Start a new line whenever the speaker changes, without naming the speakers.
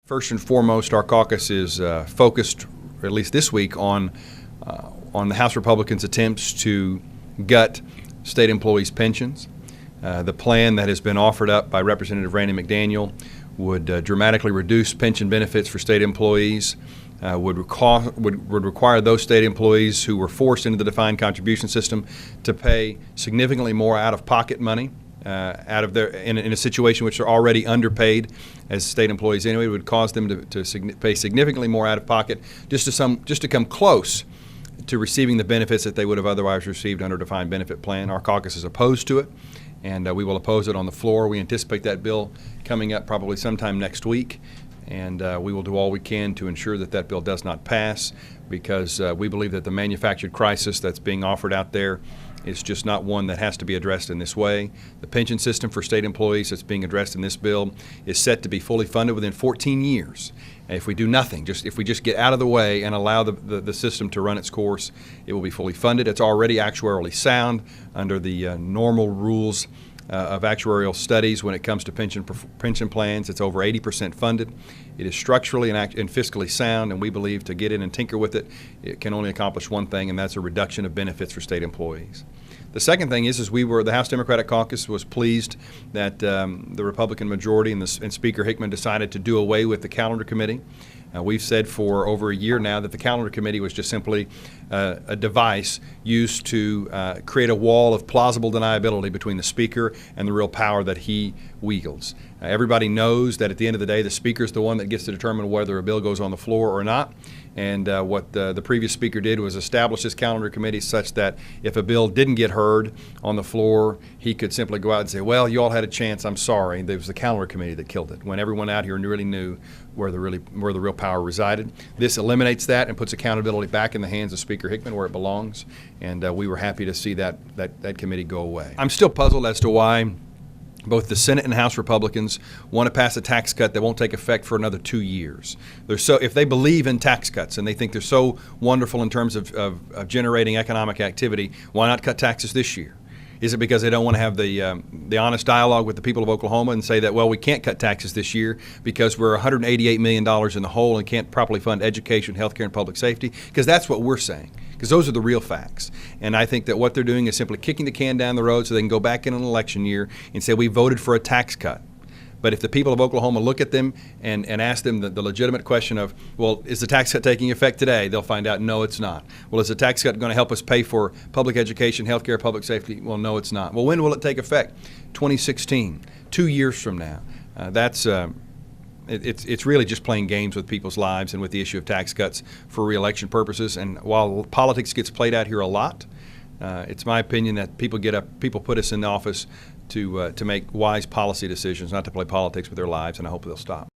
First and foremost, our caucus is focused, at least this week, on the House Republicans' attempts to gut state employees' pensions. The plan that has been offered up by Representative Randy McDaniel would dramatically reduce pension benefits for state employees, would require those state employees who were forced into the defined contribution system to pay significantly more out-of-pocket money out of their in a situation which they're already underpaid as state employees anyway. It would cause them to pay significantly more out of pocket just to come close to receiving the benefits that they would have otherwise received under a defined benefit plan. Our caucus is opposed to it, and we will oppose it on the floor. We anticipate that bill coming up probably sometime next week, and we will do all we can to ensure that that bill does not pass, because we believe that the manufactured crisis that's being offered out there is just not one that has to be addressed in this way. The pension system for state employees that's being addressed in this bill is set to be fully funded within 14 years. And if we do nothing, if we just get out of the way and allow the system to run its course, it will be fully funded. It's already actuarially sound under the normal rules of actuarial studies when it comes to pension plans. It's over 80% funded. It is structurally and fiscally sound, and we believe to get in and tinker with it, it can only accomplish one thing, and that's a reduction of benefits for state employees. The second thing is the House Democratic Caucus was pleased that the Republican majority and Speaker Hickman decided to do away with the Calendar Committee. We've said for over a year now that the Calendar Committee was just simply a device used to create a wall of plausible deniability between the Speaker and the real power that he wields. Everybody knows that at the end of the day, the Speaker is the one that gets to determine whether a bill goes on the floor or not. And what the previous Speaker did was establish this Calendar Committee such that if a bill didn't get heard on the floor, he could simply go out and say, well, you all had a chance, I'm sorry. It was the Calendar Committee that killed it, when everyone out here really knew where the real power resided. This eliminates that and puts accountability back in the hands of Speaker Hickman where it belongs, and we were happy to see that committee go away. I'm still puzzled as to why both the Senate and House Republicans want to pass a tax cut that won't take effect for another 2 years. If they believe in tax cuts and they think they're so wonderful in terms of generating economic activity, why not cut taxes this year? Is it because they don't want to have the honest dialogue with the people of Oklahoma and say that, well, we can't cut taxes this year because we're $188 million in the hole and can't properly fund education, health care, and public safety? Because that's what we're saying, because those are the real facts. And I think that what they're doing is simply kicking the can down the road so they can go back in an election year and say we voted for a tax cut. But if the people of Oklahoma look at them and ask them the legitimate question of, well, is the tax cut taking effect today? They'll find out, no, it's not. Well, is the tax cut going to help us pay for public education, health care, public safety? Well, no, it's not. Well, when will it take effect? 2016, 2 years from now. It's really just playing games with people's lives and with the issue of tax cuts for re-election purposes. And while politics gets played out here a lot, it's my opinion that people put us in the office to make wise policy decisions, not to play politics with their lives, and I hope they'll stop.